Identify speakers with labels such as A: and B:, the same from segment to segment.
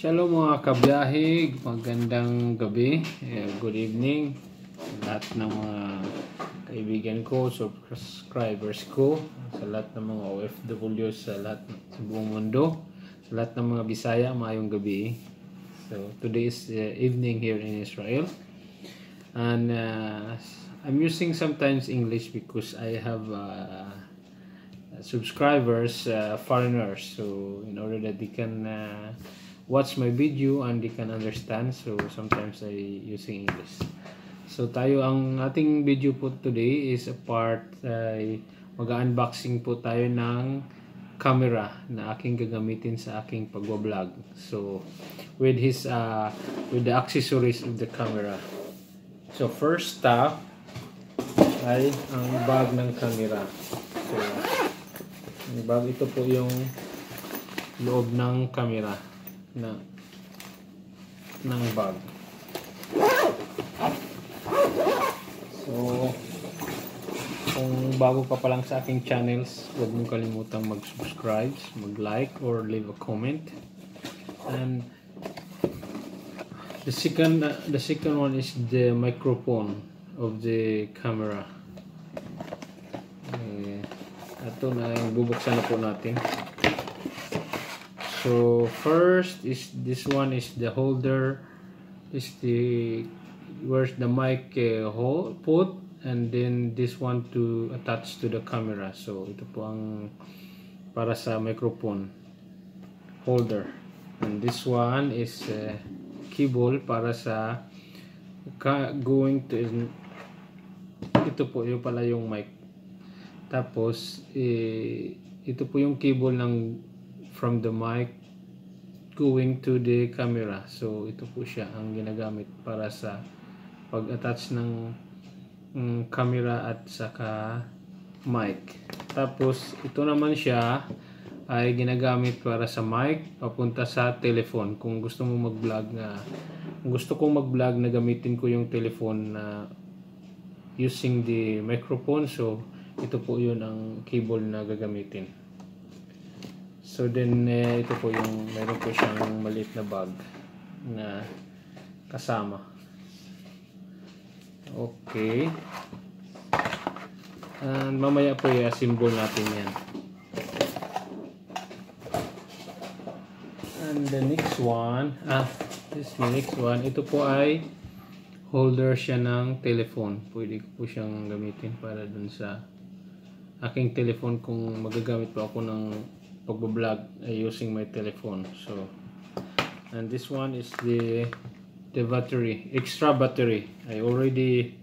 A: Shalom mga kabiyahe, magandang gabi, good evening sa lahat ng mga kaibigan ko, subscribers ko, sa lahat ng mga OFW sa lahat sa buong mundo, sa lahat ng mga Bisaya, mayong gabi. So today is evening here in Israel, and I'm using sometimes English because I have subscribers, foreigners, so in order that they can watch my video and they can understand, so sometimes I using English. So ang ating video po today is a part mag-unboxing po tayo ng camera na aking gagamitin sa aking pagbablog. So with the accessories of the camera. So first stop ay ang bag ng camera. So ang bag, ito po yung loob ng camera ng bag. So kung bago ka pa lang sa aking channels, huwag mong kalimutang mag-subscribe, mag-like or leave a comment. And the second one is the microphone of the camera. Ito na yung bubuksan na po natin. So first is this one is the holder, is where's the mic hole put, and then this one to attach to the camera. So ito po ang para sa microphone holder, and this one is cable para sa going to, ito po yung pala yung mic. Tapos ito po yung cable ng from the mic going to the camera. So ito po siya ang ginagamit para sa pag-attach ng camera at saka mic. Tapos ito naman siya ay ginagamit para sa mic papunta sa telephone. Kung gusto mo mag-vlog gusto kong mag-vlog na gamitin ko yung telephone na using the microphone, so ito po yun ang cable na gagamitin. So then ito po yung meron po siyang maliit na bag na kasama. Okay. And mamaya po i-assemble natin yan. And the next one, ito po ay holder siya ng telephone. Pwede ko po siyang gamitin para dun sa aking telephone kung magagamit po ako ng pagbablog using my telephone. So, and this one is the battery, extra battery. I already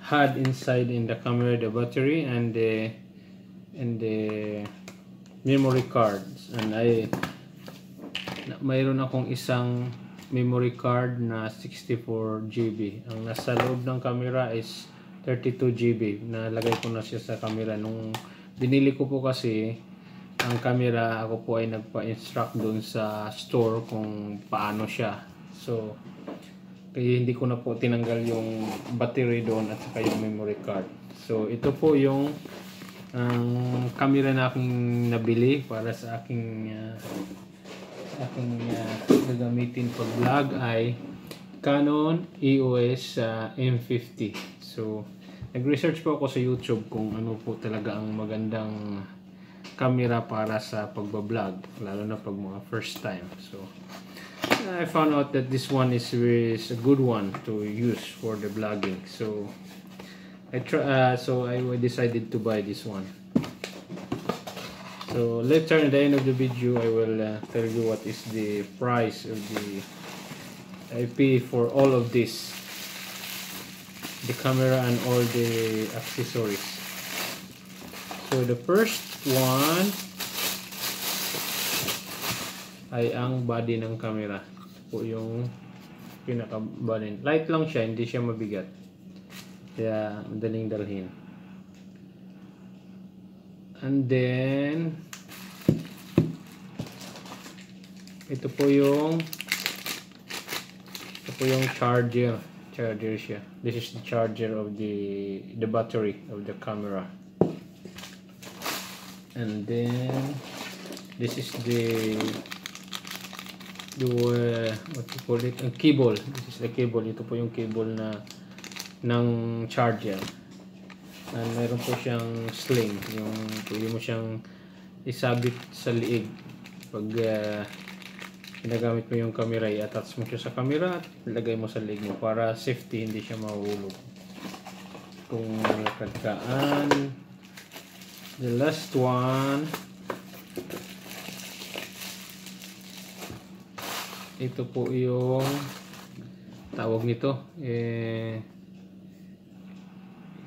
A: had inside in the camera the battery and the memory cards, and mayroon akong isang memory card na 64 GB. Ang nasa loob ng camera is 32 GB. Nalagay ko na siya sa camera nung binili ko po kasi ang camera. Ako po ay nagpa-instruct doon sa store kung paano siya. So kaya hindi ko na po tinanggal yung battery doon at saka yung memory card. So ito po yung camera na aking nabili para sa aking gagamitin pag vlog ay Canon EOS M50. So nag-research po ako sa YouTube kung ano po talaga ang magandang camera para sa pagbablog, lalo na pag mga first time. So I found out that this one is a good one to use for the vlogging. So I decided to buy this one. So later at the end of the video I will tell you what is the price of the I pay for all of this, the camera and all the accessories. So the first one ay ang body ng camera. Ito po yung pinaka body. Light lang siya, hindi siya mabigat. Kaya madaling dalhin. And then ito po yung charger siya. This is the charger of the battery of the camera. And then this is the do what you call it, a cable. This is the cable. Ito po yung cable na ng charger. And meron po siyang sling, yung pwede mo siyang isabit sa liig. Pag ginagamit mo yung camera, i-attach mo siya sa camera at ilagay mo sa liig mo para safety, hindi siya mahulog kung nakagkaan. The last one, ito po yung tawag nito,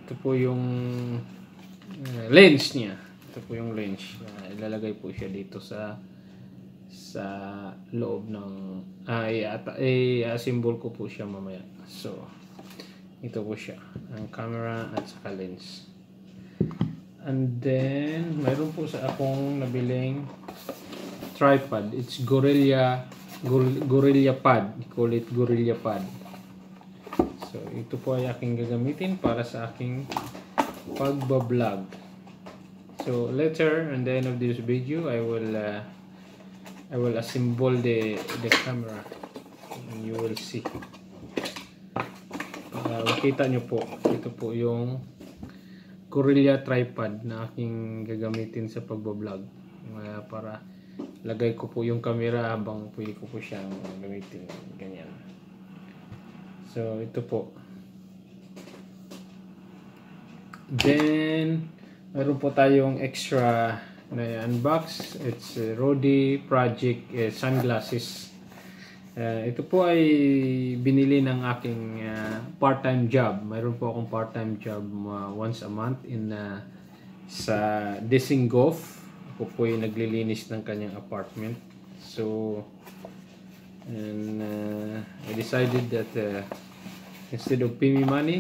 A: ito po yung lens niya. Ito po yung lens. Ilalagay po siya dito sa loob ng i-assemble ko po siya mamaya. So ito po siya, ang camera at saka lens. And then mayroon po sa akong nabiling tripod. It's Gorilla Pad. We call it Gorilla Pad. So ito po ay aking gagamitin para sa aking pagbablog. So later, at the end of this video, I will assemble the camera and you will see. Makita nyo po, ito po yung Gorilla tripod na aking gagamitin sa pagbablog. Para lagay ko po yung camera habang pwede ko po siyang gamitin. Ganyan. So ito po. Then mayroon po tayong extra na unbox. It's Rudy project sunglasses. Ito po ay binili ng aking part-time job. Mayroon po akong part-time job once a month sa Dizengoff. Ako po ay naglilinis ng kanyang apartment. So and I decided that instead of pay me money,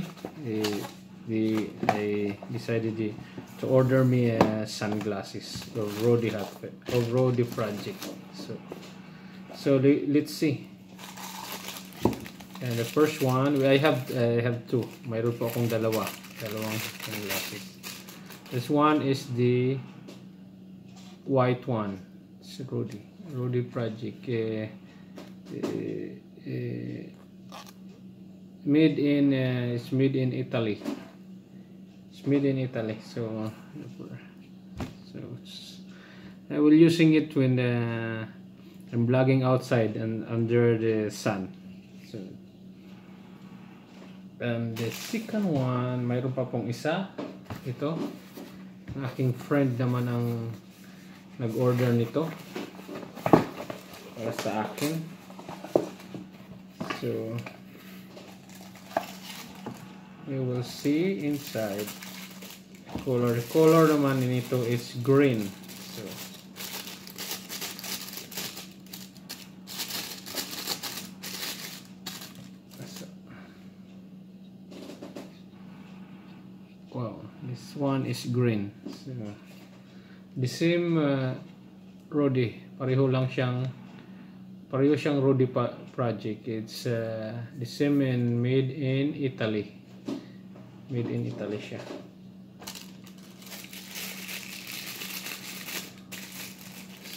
A: I decided to order me sunglasses or Rudy outfit or Rudy project. So let's see. And the first one, I have two. Mayroon po akong dalawang sunglasses. This one is the white one. It's Rudy project. It's made in Italy. It's made in Italy. So I will using it when I'm vlogging outside and under the sun. So and the second one, mayroon pa pong isa. Ito, ang aking friend naman ang nag-order nito para sa akin. So you will see inside. The color naman nito is green. So wow, this one is green. So the same Rudy, pareho siyang Rudy project. It's the same and made in Italy. Made in Italy siya.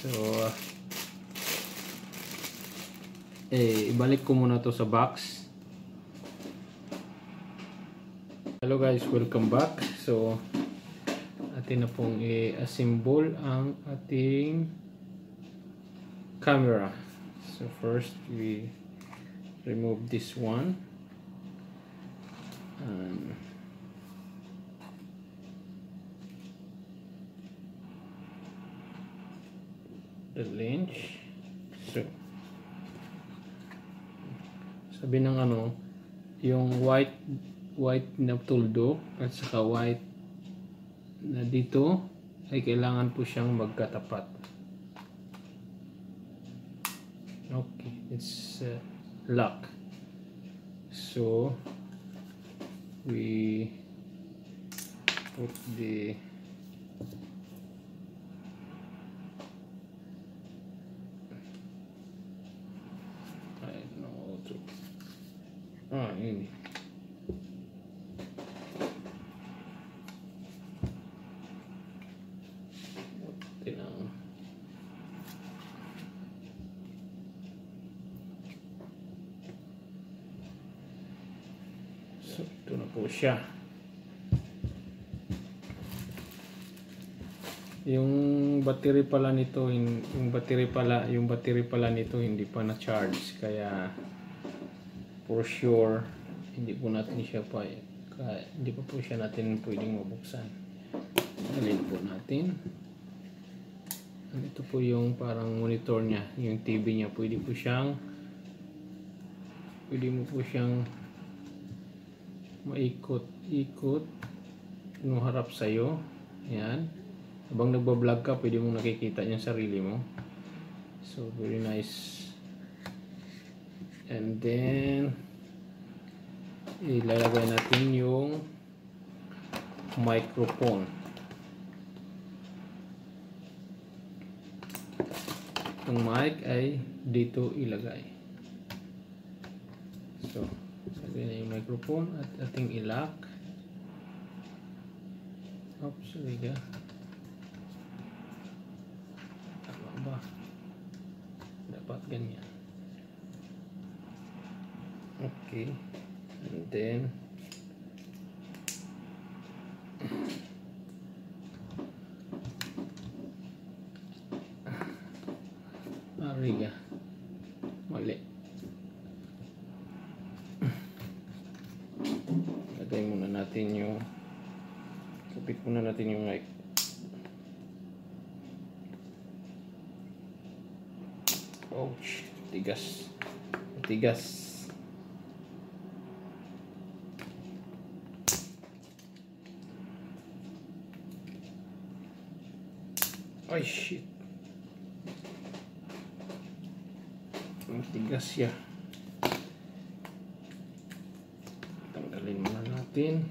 A: So ibalik ko muna to sa box. Hello guys, welcome back. So atin na pong i-assemble ang ating camera. So first we remove this one and the lens. So sabi ng yung white na tuldok at saka white na dito ay kailangan po siyang magkatapat. Okay, it's lock. So we put the ini So ito na po siya. Yung battery pala nito, yung battery pala nito hindi pa na-charge, kaya for sure hindi po natin siya hindi pa po siya natin pwedeng mabuksan. Alin po natin. Ito po yung parang monitor niya, yung TV niya. Pwede mo po siyang maikot no harap sa'yo. Yan. Habang nagbablog ka, pwede mong nakikita yung sarili mo. So, very nice. And then, ilalagay natin yung microphone. Itong mic ay dito ilagay. So, lagay na yung microphone at ating ilock. Oops, sorry ka. Ba? Dapat ganyan. Okay. And then ariga. Mali. Lagay muna natin yung kapit muna natin yung mic. Ouch, tigas. Tigas. Ay, shit. Ang tigas siya. Tanggalin muna natin.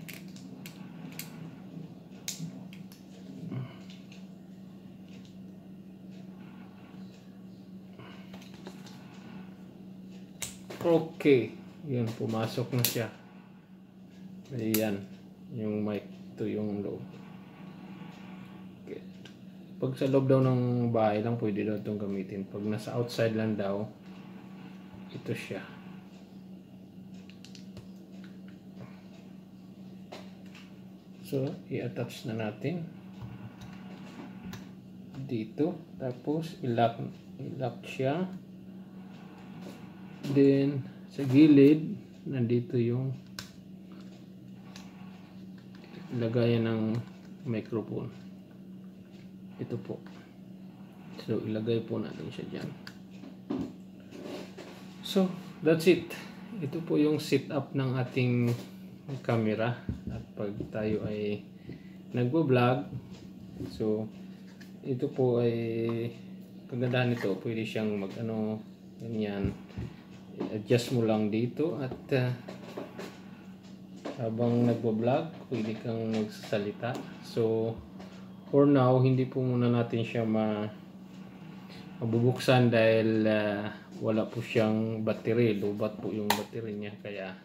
A: Okay, yun, pumasok na siya. Ayan, yung mic, ito yung loob. Okay. Pag sa loob daw ng bahay lang, pwede daw itong gamitin. Pag nasa outside lang daw, ito siya. So, i-attach na natin dito. Tapos, i-lock siya. Then, sa gilid, nandito yung lagayan ng microphone. Ito po. So, ilagay po natin siya dyan. So, that's it. Ito po yung setup ng ating camera. At pag tayo ay nagbo-vlog, so, ito po ay kagandahan nito. Pwede siyang mag-ano, ganyan. Adjust mo lang dito at habang nagbo-vlog pwede kang magsasalita. So for now hindi po muna natin siya mabubuksan dahil wala po siyang battery. Lobat po yung battery niya, kaya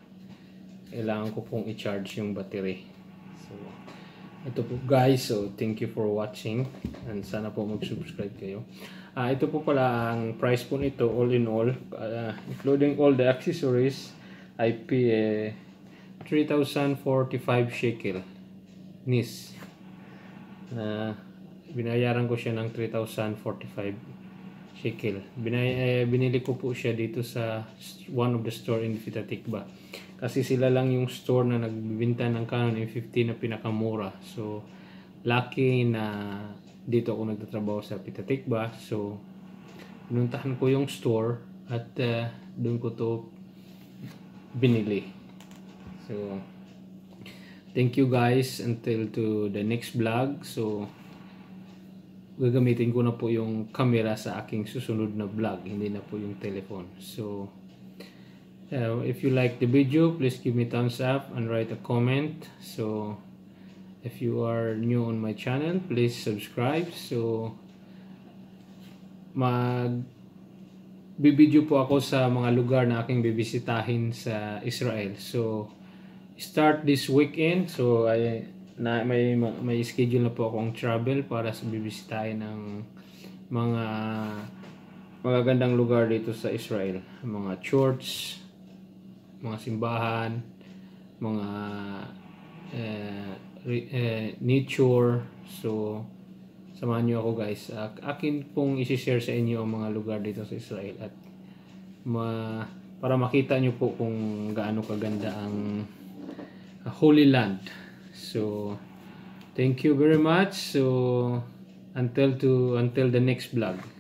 A: kailangan ko pong i-charge yung battery. So ito po guys, so thank you for watching and sana po mag-subscribe kayo. Ito po pala ang price po nito, all in all, including all the accessories, I pay 3,045 shekel NIS. Binayaran ko siya ng 3,045 shekel. Binili ko po siya dito sa one of the store in Pitatikba. Kasi sila lang yung store na nagbibenta ng Canon M50 na pinakamura. So, lucky na dito ako nagtatrabaho sa Pitatikba. So, pinuntahan ko yung store at doon ko to binili. So, thank you guys until to the next vlog. So, gagamitin ko na po yung camera sa aking susunod na vlog, hindi na po yung telephone. So, if you like the video, please give me thumbs up and write a comment. So, if you are new on my channel, please subscribe. So, bibideo po ako sa mga lugar na aking bibisitahin sa Israel. So, start this weekend. So, may schedule na po akong travel para sa bibisitahin ng mga magagandang lugar dito sa Israel. Mga church, mga simbahan, mga nature. So samahan nyo ako guys. Akin pong isi-share sa inyo ang mga lugar dito sa Israel at para makita nyo po kung gaano kaganda ang Holy Land. So thank you very much. So until the next vlog.